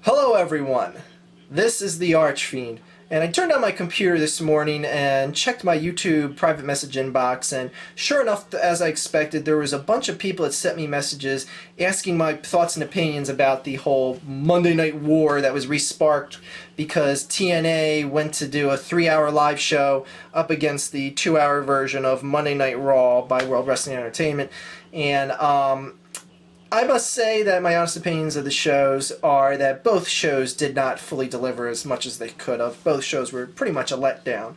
Hello everyone, this is the Archfiend, and I turned on my computer this morning and checked my YouTube private message inbox, and sure enough, as I expected, there was a bunch of people that sent me messages asking my thoughts and opinions about the whole Monday Night War that was re-sparked because TNA went to do a 3-hour live show up against the 2-hour version of Monday Night Raw by World Wrestling Entertainment, and I must say that my honest opinions of the shows are that both shows did not fully deliver as much as they could have. Both shows were pretty much a letdown.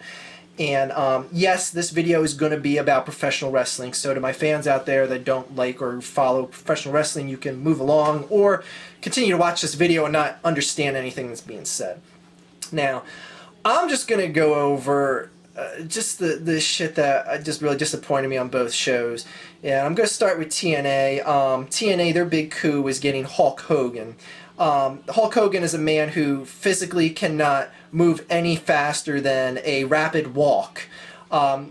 And yes, this video is going to be about professional wrestling, so to my fans out there that don't like or follow professional wrestling, you can move along or continue to watch this video and not understand anything that's being said. Now, I'm just going to go over just the shit that just really disappointed me on both shows. Yeah, I'm going to start with TNA. TNA, their big coup was getting Hulk Hogan. Hulk Hogan is a man who physically cannot move any faster than a rapid walk.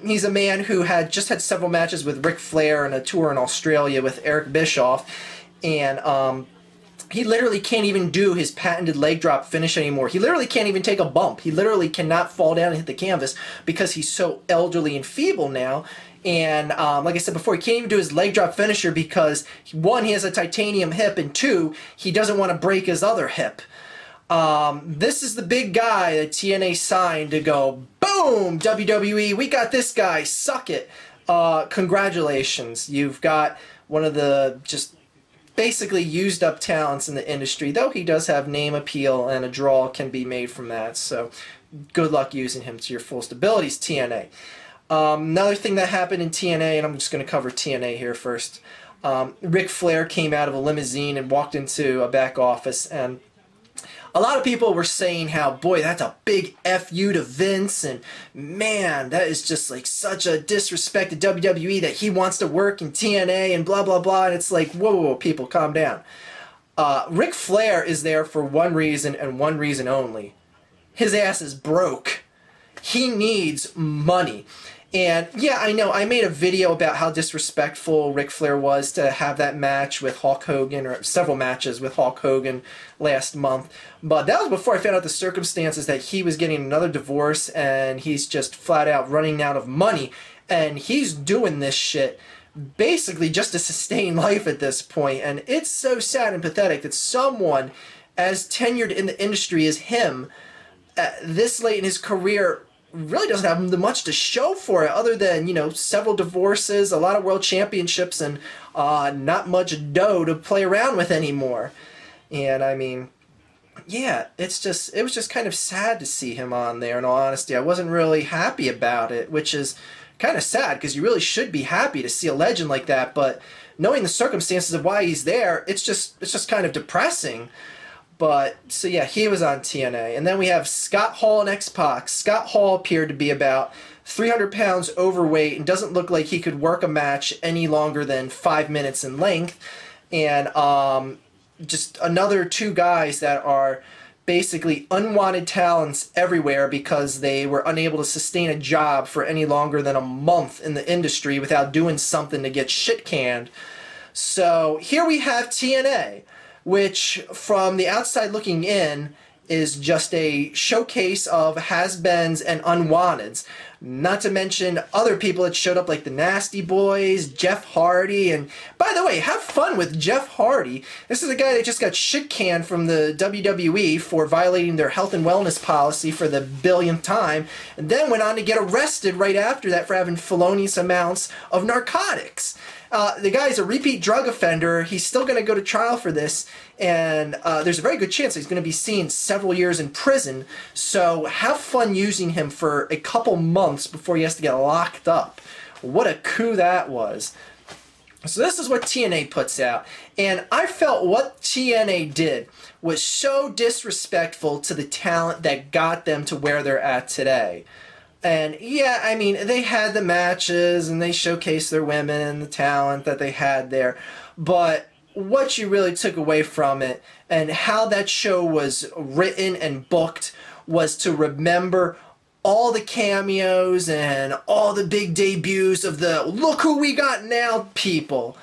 He's a man who had just had several matches with Ric Flair and a tour in Australia with Eric Bischoff, and he literally can't even do his patented leg drop finish anymore. He literally can't even take a bump. He literally cannot fall down and hit the canvas because he's so elderly and feeble now. And like I said before, he can't even do his leg drop finisher because, one, he has a titanium hip, and two, he doesn't want to break his other hip. This is the big guy that TNA signed to go, boom, WWE, we got this guy, suck it. Congratulations. You've got one of the just basically used up talents in the industry, though he does have name appeal and a draw can be made from that, so good luck using him to your fullest abilities, TNA. Another thing that happened in TNA, and I'm just going to cover TNA here first. Ric Flair came out of a limousine and walked into a back office, and a lot of people were saying how, boy, that's a big F you to Vince, and man, that is just like such a disrespect to WWE that he wants to work in TNA and blah, blah, blah. And it's like, whoa, whoa, whoa, people, calm down. Ric Flair is there for one reason and one reason only. His ass is broke. He needs money. And yeah, I know, I made a video about how disrespectful Ric Flair was to have that match with Hulk Hogan, or several matches with Hulk Hogan last month. But that was before I found out the circumstances that he was getting another divorce and he's just flat out running out of money. And he's doing this shit basically just to sustain life at this point. And it's so sad and pathetic that someone as tenured in the industry as him, this late in his career, really doesn't have much to show for it other than, you know, several divorces, a lot of world championships, and not much dough to play around with anymore. And I mean, yeah, it was just kind of sad to see him on there, in all honesty. I wasn't really happy about it, which is kind of sad because you really should be happy to see a legend like that, but knowing the circumstances of why he's there, it's just kind of depressing. But, so yeah, he was on TNA. And then we have Scott Hall and X-Pac. Scott Hall appeared to be about 300 pounds overweight and doesn't look like he could work a match any longer than 5 minutes in length. And just another two guys that are basically unwanted talents everywhere because they were unable to sustain a job for any longer than a month in the industry without doing something to get shit canned. So here we have TNA, which from the outside looking in is just a showcase of has-beens and unwanteds. Not to mention other people that showed up like the Nasty Boys, Jeff Hardy, and by the way, have fun with Jeff Hardy. This is a guy that just got shit canned from the WWE for violating their health and wellness policy for the billionth time, and then went on to get arrested right after that for having felonious amounts of narcotics. The guy's a repeat drug offender. He's still going to go to trial for this, and there's a very good chance he's going to be seeing several years in prison. So have fun using him for a couple months before he has to get locked up. What a coup that was. So this is what TNA puts out, and I felt what TNA did was so disrespectful to the talent that got them to where they're at today. And yeah, I mean, they had the matches and they showcased their women and the talent that they had there. But what you really took away from it and how that show was written and booked was to remember all the cameos and all the big debuts of the look who we got now people.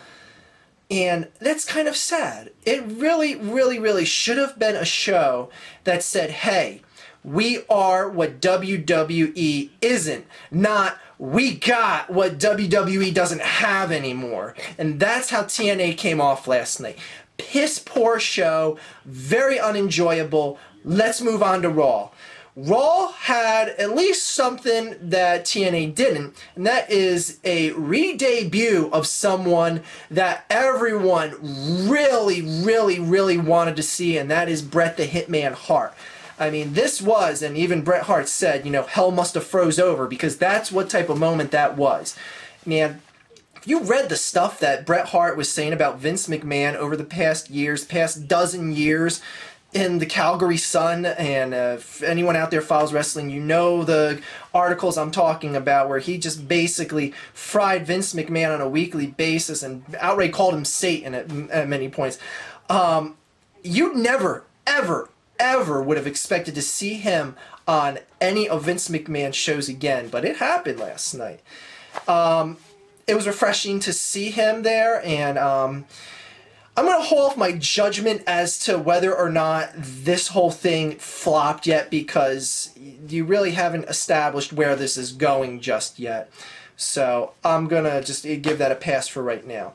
And that's kind of sad. It really, really, really should have been a show that said, hey, we are what WWE isn't, not we got what WWE doesn't have anymore. And that's how TNA came off last night. Piss poor show, very unenjoyable. Let's move on to Raw. Raw had at least something that TNA didn't, and that is a re-debut of someone that everyone really, really, really wanted to see, and that is Bret the Hitman Hart. I mean, this was, and even Bret Hart said, you know, hell must have froze over, because that's what type of moment that was. Man, if you read the stuff that Bret Hart was saying about Vince McMahon over the past dozen years, in the Calgary Sun, and if anyone out there follows wrestling, you know the articles I'm talking about, where he just basically fried Vince McMahon on a weekly basis and outright called him Satan at many points. You never, ever, ever would have expected to see him on any of Vince McMahon's shows again, but it happened last night. It was refreshing to see him there, and I'm going to hold off my judgment as to whether or not this whole thing flopped yet, because you really haven't established where this is going just yet. So I'm going to just give that a pass for right now.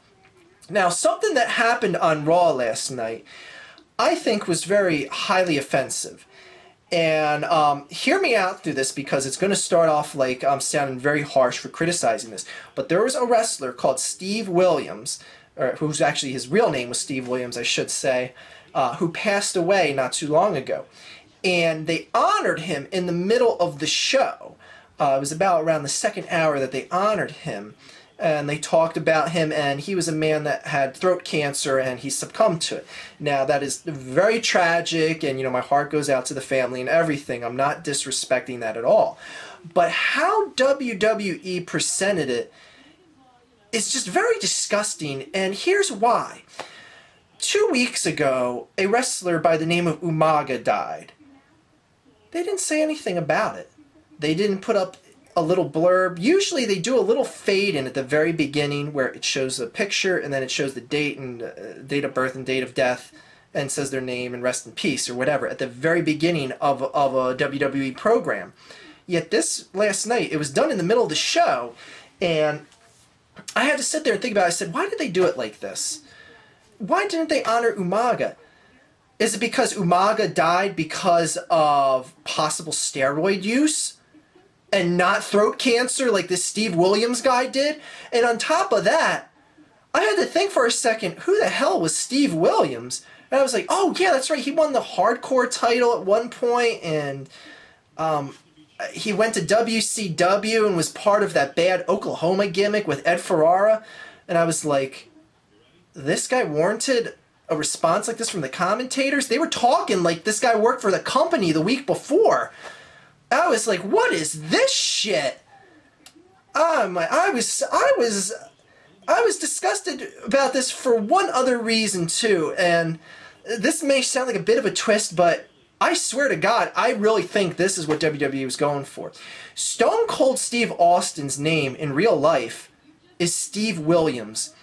Now, something that happened on Raw last night I think was very highly offensive. And hear me out through this, because it's going to start off like I'm sounding very harsh for criticizing this. But there was a wrestler called Steve Williams, or whose actually his real name was Steve Williams, I should say, who passed away not too long ago. And they honored him in the middle of the show. It was about around the second hour that they honored him. And they talked about him, and he was a man that had throat cancer, and he succumbed to it. Now, that is very tragic, and, you know, my heart goes out to the family and everything. I'm not disrespecting that at all. But how WWE presented it is just very disgusting, and here's why. 2 weeks ago, a wrestler by the name of Umaga died. They didn't say anything about it. They didn't put up a little blurb. Usually they do a little fade in at the very beginning where it shows a picture, and then it shows the date and date of birth and date of death, and says their name and rest in peace or whatever at the very beginning of a WWE program. Yet this last night, it was done in the middle of the show, and I had to sit there and think about it. I said, why did they do it like this? Why didn't they honor Umaga? Is it because Umaga died because of possible steroid use and not throat cancer like this Steve Williams guy did? And on top of that, I had to think for a second, who the hell was Steve Williams? And I was like, oh yeah, that's right, he won the hardcore title at one point, and he went to WCW and was part of that bad Oklahoma gimmick with Ed Ferrara. And I was like, this guy warranted a response like this from the commentators? They were talking like this guy worked for the company the week before. I was like, what is this shit? I was disgusted about this for one other reason too, and this may sound like a bit of a twist, but I swear to God, I really think this is what WWE was going for. Stone Cold Steve Austin's name in real life is Steve Williams.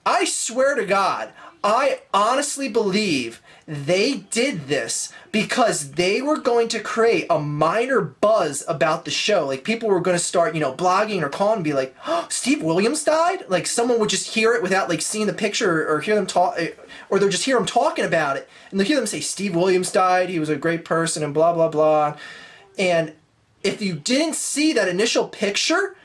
I swear to God, I honestly believe they did this because they were going to create a minor buzz about the show. Like, people were going to start, you know, blogging or calling and be like, oh, Steve Williams died? Like, someone would just hear it without, like, seeing the picture or hear them talk, or they'll just hear them talking about it. And they'll hear them say, Steve Williams died, he was a great person, and blah, blah, blah. And if you didn't see that initial picture,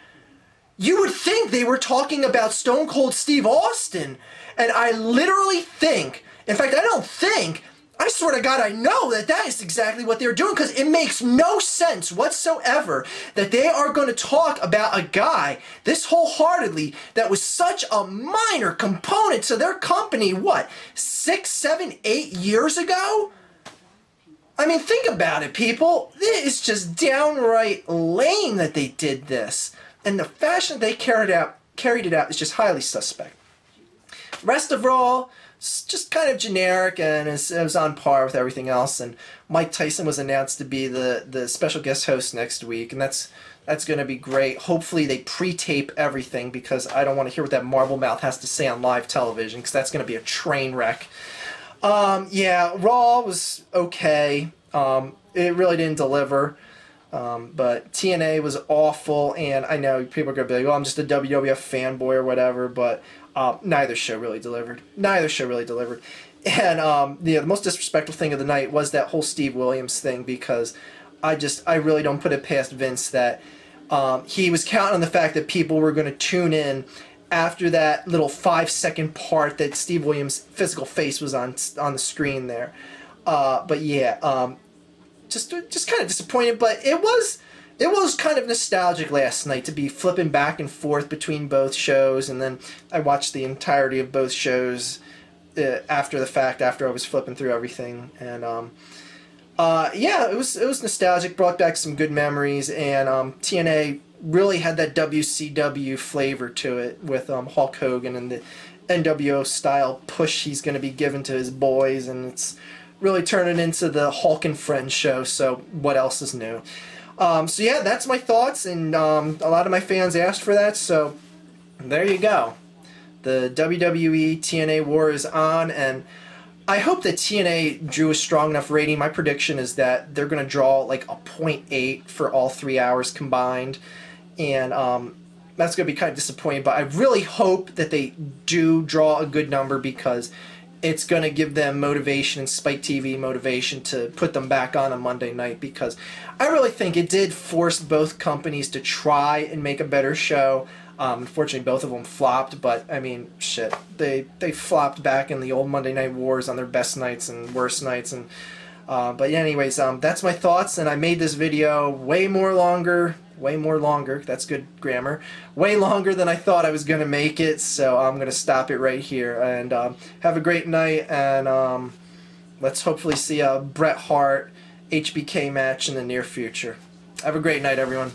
you would think they were talking about Stone Cold Steve Austin. And I literally think, in fact, I don't think, I swear to God, I know that that is exactly what they're doing, because it makes no sense whatsoever that they are going to talk about a guy this wholeheartedly that was such a minor component to their company, what, 6, 7, 8 years ago? I mean, think about it, people. It is just downright lame that they did this. And the fashion they carried it out is just highly suspect. Rest of Raw, just kind of generic, and it was on par with everything else. And Mike Tyson was announced to be the special guest host next week, and that's going to be great. Hopefully they pre-tape everything, because I don't want to hear what that marble mouth has to say on live television, because that's going to be a train wreck. Yeah, Raw was okay. It really didn't deliver. But TNA was awful, and I know people are going to be like, oh, I'm just a WWF fanboy or whatever, but neither show really delivered. Neither show really delivered. And the most disrespectful thing of the night was that whole Steve Williams thing, because I really don't put it past Vince that he was counting on the fact that people were going to tune in after that little 5-second part that Steve Williams' physical face was on the screen there. But yeah, just kind of disappointed. But it was kind of nostalgic last night to be flipping back and forth between both shows, and then I watched the entirety of both shows after the fact, after I was flipping through everything, and yeah, it was nostalgic, brought back some good memories, and TNA really had that WCW flavor to it with Hulk Hogan and the NWO style push he's going to be given to his boys, and it's really turning into the Hulk and Friends show, so what else is new? So yeah, that's my thoughts, and a lot of my fans asked for that, so there you go. The WWE TNA war is on, and I hope that TNA drew a strong enough rating. My prediction is that they're going to draw like a .8 for all 3 hours combined, and that's going to be kind of disappointing, but I really hope that they do draw a good number, because it's going to give them motivation, and Spike TV motivation, to put them back on a Monday night, because I really think it did force both companies to try and make a better show. Unfortunately, both of them flopped, but I mean, shit, they flopped back in the old Monday Night Wars on their best nights and worst nights, and but anyways, that's my thoughts, and I made this video way more longer, that's good grammar, way longer than I thought I was going to make it, so I'm going to stop it right here, and have a great night, and let's hopefully see a Bret Hart HBK match in the near future. Have a great night, everyone.